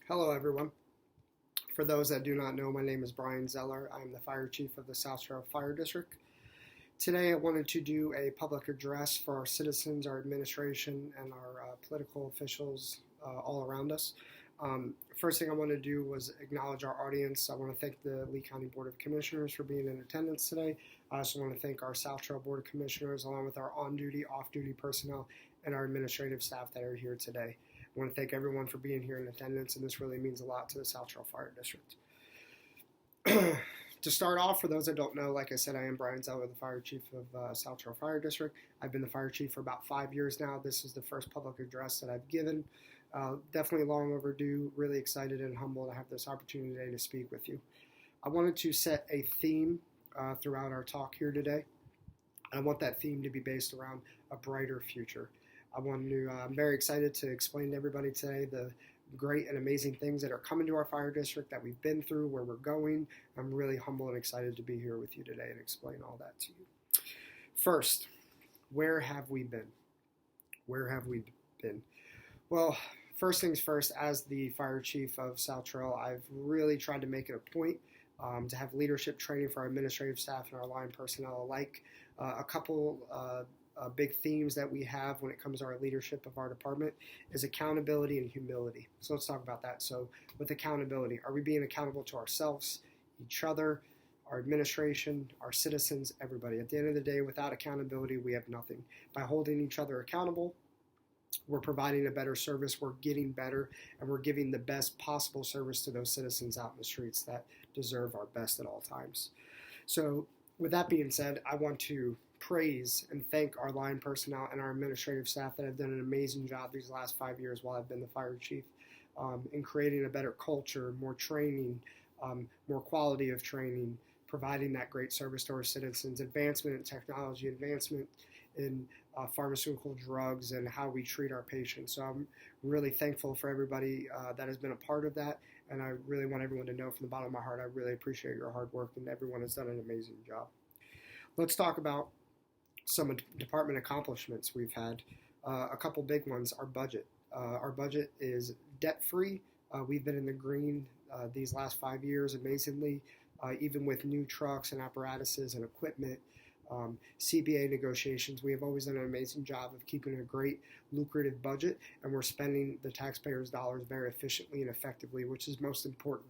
Hello, everyone. For those that do not know, my name is Brian Zeller. I am the Fire Chief of the South Trail Fire District. Today, I wanted to do a public address for our citizens, our administration, and our political officials all around us. First thing I want to do was acknowledge our audience. I want to thank the Lee County Board of Commissioners for being in attendance today. I also want to thank our South Trail Board of Commissioners, along with our on-duty, off-duty personnel, and our administrative staff that are here today. I want to thank everyone for being here in attendance, and this really means a lot to the South Trail Fire District. To start off, for those that don't know, like I said, I am Brian Zeller, the Fire Chief of South Trail Fire District. I've been the Fire Chief for about 5 years now. This is the first public address that I've given. Definitely long overdue, really excited and humble to have this opportunity today to speak with you. I wanted to set a theme throughout our talk here today. I want that theme to be based around a brighter future. I'm very excited to explain to everybody today the great and amazing things that are coming to our fire district that we've been through, where we're going. I'm really humble and excited to be here with you today and explain all that to you. First, where have we been? Where have we been? Well, first things first, as the fire chief of South Trail, I've really tried to make it a point to have leadership training for our administrative staff and our line personnel alike. A couple big themes that we have when it comes to our leadership of our department is accountability and humility. So let's talk about that. So with accountability, are we being accountable to ourselves, each other, our administration, our citizens, everybody? At the end of the day, without accountability, we have nothing. By holding each other accountable, we're providing a better service, we're getting better, and we're giving the best possible service to those citizens out in the streets that deserve our best at all times. So with that being said, I want to praise and thank our line personnel and our administrative staff that have done an amazing job these last 5 years while I've been the fire chief in creating a better culture, more training, more quality of training, providing that great service to our citizens, advancement in technology, advancement in pharmaceutical drugs, and how we treat our patients. So I'm really thankful for everybody that has been a part of that, and I really want everyone to know from the bottom of my heart, I really appreciate your hard work, and everyone has done an amazing job. Let's talk about some department accomplishments we've had. A couple big ones, our budget. Our budget is debt-free. We've been in the green these last 5 years, amazingly, even with new trucks and apparatuses and equipment. CBA negotiations, we have always done an amazing job of keeping a great, lucrative budget, and we're spending the taxpayers' dollars very efficiently and effectively, which is most important.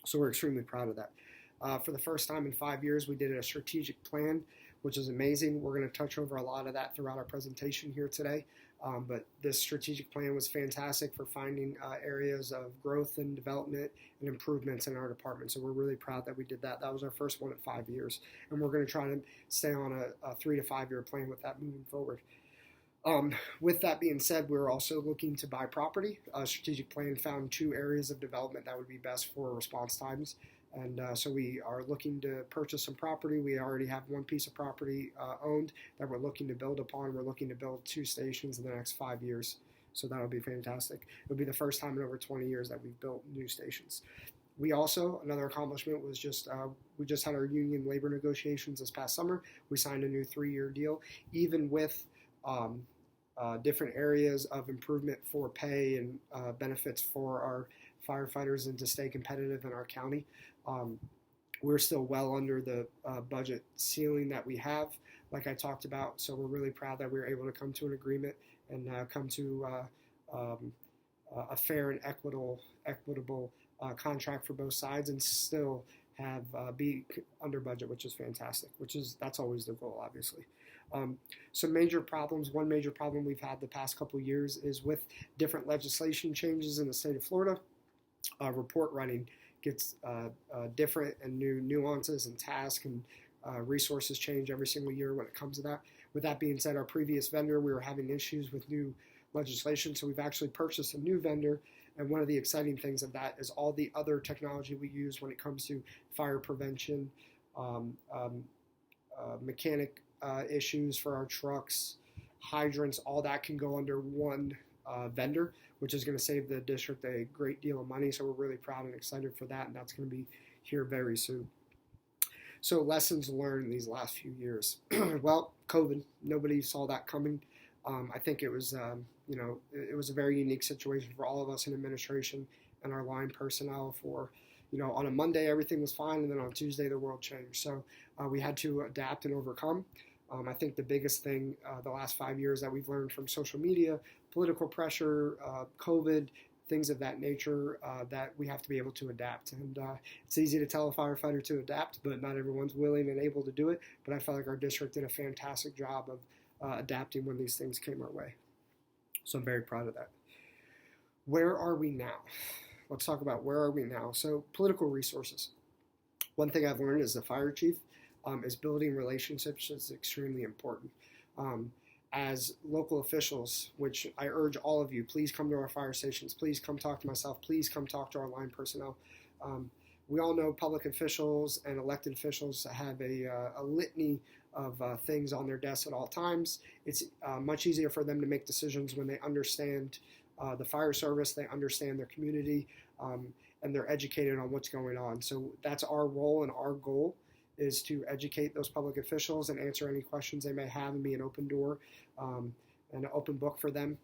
So we're extremely proud of that. For the first time in 5 years, we did a strategic plan, which is amazing. We're going to touch over a lot of that throughout our presentation here today. But this strategic plan was fantastic for finding areas of growth and development and improvements in our department. So we're really proud that we did that. That was our first one in 5 years. And we're going to try to stay on a 3 to 5 year plan with that moving forward. With that being said, we're also looking to buy property. A strategic plan found 2 areas of development that would be best for response times. And so we are looking to purchase some property. We already have one piece of property owned that we're looking to build upon. We're looking to build 2 stations in the next 5 years. So that'll be fantastic. It'll be the first time in over 20 years that we've built new stations. We also, another accomplishment was we just had our union labor negotiations this past summer. We signed a new 3-year deal, even with different areas of improvement for pay and benefits for our firefighters and to stay competitive in our county. We're still well under the budget ceiling that we have, like I talked about. So we're really proud that we were able to come to an agreement and come to a fair and equitable contract for both sides, and still have be under budget, which is fantastic. That's always the goal, obviously. Some major problems. One major problem we've had the past couple of years is with different legislation changes in the state of Florida. Report writing gets different and new nuances and tasks, and resources change every single year when it comes to that. With that being said, our previous vendor, we were having issues with new legislation, so we've actually purchased a new vendor. And one of the exciting things of that is all the other technology we use when it comes to fire prevention, mechanic issues for our trucks, hydrants, all that can go under one vendor, which is going to save the district a great deal of money. So we're really proud and excited for that, and that's going to be here very soon. So lessons learned these last few years. Well, COVID, nobody saw that coming. I think it was, it was a very unique situation for all of us in administration and our line personnel. For, on a Monday everything was fine, and then on Tuesday the world changed. So we had to adapt and overcome. I think the biggest thing the last 5 years that we've learned from social media, political pressure, COVID, things of that nature, that we have to be able to adapt. And it's easy to tell a firefighter to adapt, but not everyone's willing and able to do it. But I felt like our district did a fantastic job of adapting when these things came our way. So I'm very proud of that. Where are we now? Let's talk about where are we now. So political resources. One thing I've learned as the fire chief is building relationships is extremely important. As local officials, which I urge all of you, please come to our fire stations. Please come talk to myself. Please come talk to our line personnel. We all know public officials and elected officials have a litany of things on their desks at all times. It's much easier for them to make decisions when they understand the fire service, they understand their community, and they're educated on what's going on. So that's our role and our goal, is to educate those public officials and answer any questions they may have and be an open door and an open book for them.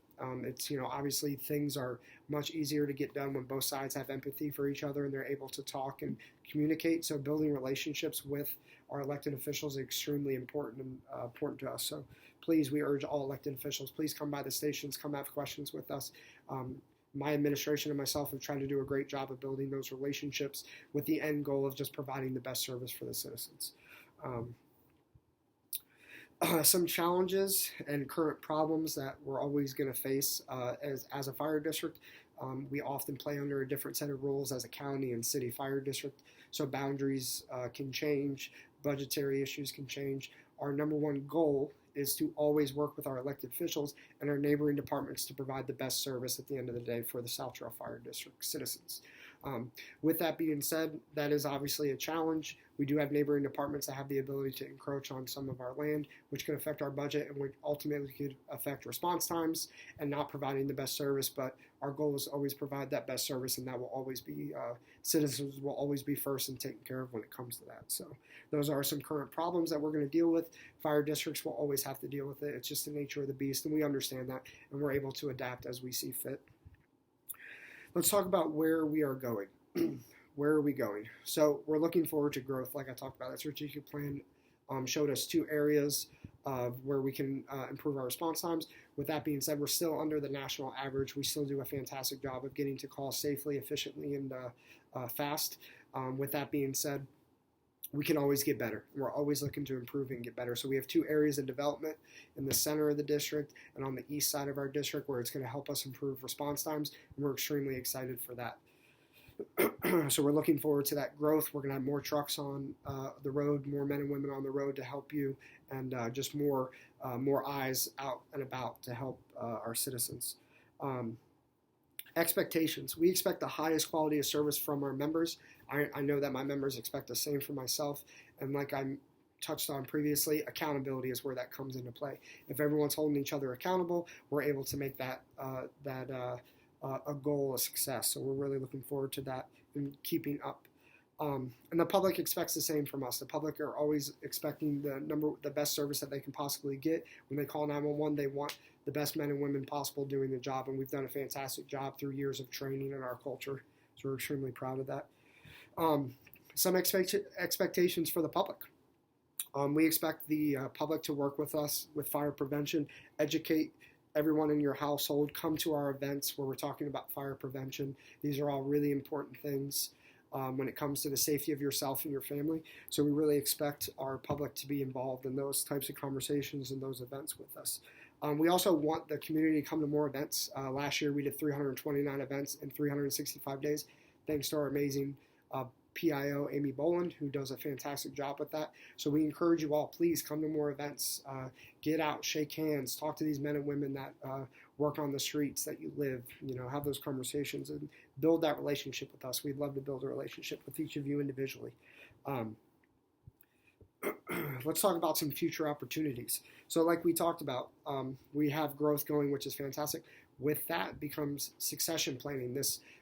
It's, obviously things are much easier to get done when both sides have empathy for each other and they're able to talk and communicate. So building relationships with our elected officials is extremely important and important to us. So please, we urge all elected officials, please come by the stations, come have questions with us. My administration and myself have tried to do a great job of building those relationships with the end goal of just providing the best service for the citizens. Some challenges and current problems that we're always going to face as a fire district. We often play under a different set of rules as a county and city fire district, so boundaries can change, budgetary issues can change. Our number one goal is to always work with our elected officials and our neighboring departments to provide the best service at the end of the day for the South Trail Fire District citizens. With that being said, that is obviously a challenge. We do have neighboring departments that have the ability to encroach on some of our land, which can affect our budget and which ultimately could affect response times and not providing the best service. But our goal is always provide that best service, and that will always be, citizens will always be first and taken care of when it comes to that. So those are some current problems that we're going to deal with. Fire districts will always have to deal with it. It's just the nature of the beast, and we understand that, and we're able to adapt as we see fit. Let's talk about where we are going. Where are we going? So we're looking forward to growth, like I talked about. That strategic plan showed us 2 areas of where we can improve our response times. With that being said, we're still under the national average. We still do a fantastic job of getting to calls safely, efficiently, and fast. With that being said, we can always get better. We're always looking to improve and get better. So we have 2 areas of development in the center of the district and on the east side of our district where it's going to help us improve response times, and we're extremely excited for that. So we're looking forward to that growth. We're going to have more trucks on the road, more men and women on the road to help you, and just more eyes out and about to help our citizens. Expectations. We expect the highest quality of service from our members. I know that my members expect the same from myself, and like I touched on previously, accountability is where that comes into play. If everyone's holding each other accountable, we're able to make that a goal a success. So we're really looking forward to that and keeping up. And the public expects the same from us. The public are always expecting the best service that they can possibly get. When they call 911, they want the best men and women possible doing the job, and we've done a fantastic job through years of training in our culture. So we're extremely proud of that. Some expectations for the public. We expect the public to work with us with fire prevention, educate everyone in your household, come to our events where we're talking about fire prevention. These are all really important things when it comes to the safety of yourself and your family. So we really expect our public to be involved in those types of conversations and those events with us. We also want the community to come to more events. Last year we did 329 events in 365 days, thanks to our amazing PIO, Amy Boland, who does a fantastic job with that. So we encourage you all, please come to more events, get out, shake hands, talk to these men and women that work on the streets that you live, have those conversations and build that relationship with us. We'd love to build a relationship with each of you individually. Let's talk about some future opportunities. So like we talked about, we have growth going, which is fantastic. With that becomes succession planning.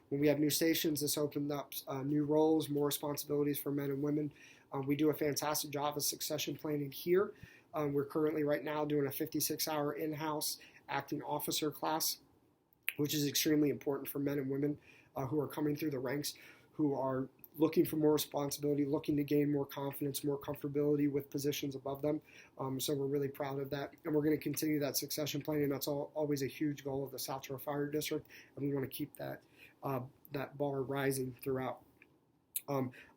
When we have new stations, this opened up new roles, more responsibilities for men and women. We do a fantastic job of succession planning here. We're currently right now doing a 56-hour in-house acting officer class, which is extremely important for men and women who are coming through the ranks, who are looking for more responsibility, looking to gain more confidence, more comfortability with positions above them. So we're really proud of that. And we're going to continue that succession planning. That's always a huge goal of the South Shore Fire District, and we want to keep that bar rising throughout.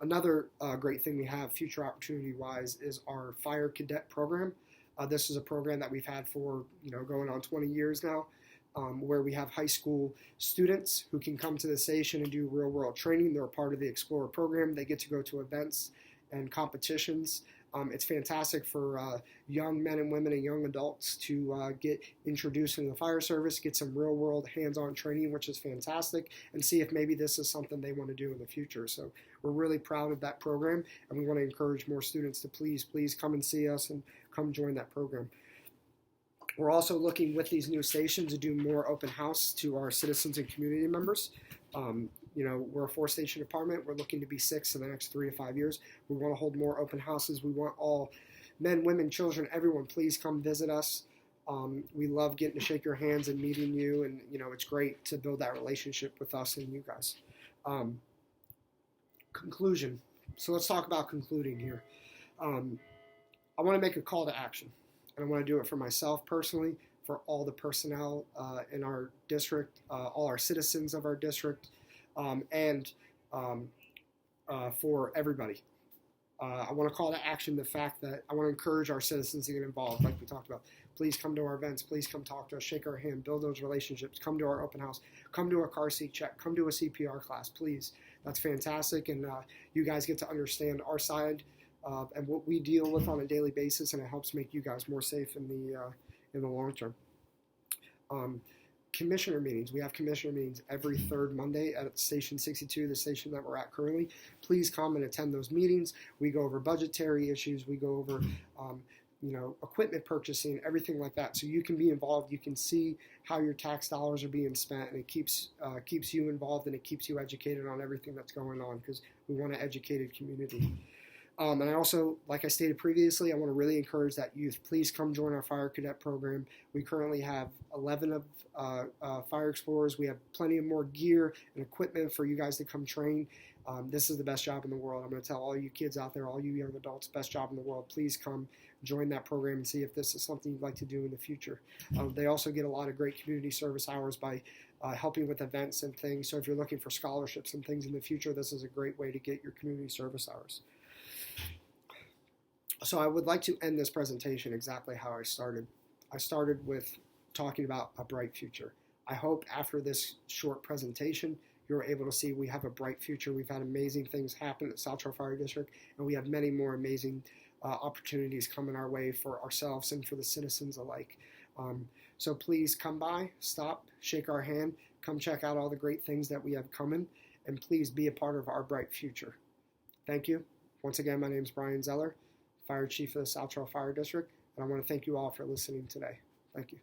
Another great thing we have future opportunity-wise is our Fire Cadet program. This is a program that we've had for going on 20 years now, where we have high school students who can come to the station and do real-world training. They're a part of the Explorer program. They get to go to events and competitions. It's fantastic for young men and women and young adults to get introduced into the fire service, get some real-world hands-on training, which is fantastic, and see if maybe this is something they want to do in the future. So we're really proud of that program, and we want to encourage more students to please come and see us and come join that program. We're also looking with these new stations to do more open house to our citizens and community members. We're a 4-station department. We're looking to be 6 in the next 3 to 5 years. We want to hold more open houses. We want all men, women, children, everyone, please come visit us. We love getting to shake your hands and meeting you, and it's great to build that relationship with us and you guys. Conclusion. So let's talk about concluding here. I want to make a call to action, and I want to do it for myself personally, for all the personnel in our district, all our citizens of our district, and for everybody. I want to call to action the fact that I want to encourage our citizens to get involved, like we talked about. Please come to our events. Please come talk to us, shake our hand, build those relationships. Come to our open house. Come to a car seat check. Come to a CPR class, please. That's fantastic, and you guys get to understand our side and what we deal with on a daily basis, and it helps make you guys more safe in the long term. Commissioner meetings. We have commissioner meetings every third Monday at Station 62, the station that we're at currently. Please come and attend those meetings. We go over budgetary issues. We go over, equipment purchasing, everything like that. So you can be involved. You can see how your tax dollars are being spent, and it keeps you involved, and it keeps you educated on everything that's going on, because we want an educated community. And I also, like I stated previously, I want to really encourage that youth. Please come join our Fire Cadet program. We currently have 11 of Fire Explorers. We have plenty of more gear and equipment for you guys to come train. This is the best job in the world. I'm going to tell all you kids out there, all you young adults, best job in the world. Please come join that program and see if this is something you'd like to do in the future. They also get a lot of great community service hours by helping with events and things. So if you're looking for scholarships and things in the future, this is a great way to get your community service hours. So I would like to end this presentation exactly how I started. I started with talking about a bright future. I hope after this short presentation, you're able to see we have a bright future. We've had amazing things happen at South Shore Fire District, and we have many more amazing opportunities coming our way for ourselves and for the citizens alike. So please come by, stop, shake our hand, come check out all the great things that we have coming, and please be a part of our bright future. Thank you. Once again, my name is Brian Zeller, Fire Chief of the South Shore Fire District, and I want to thank you all for listening today. Thank you.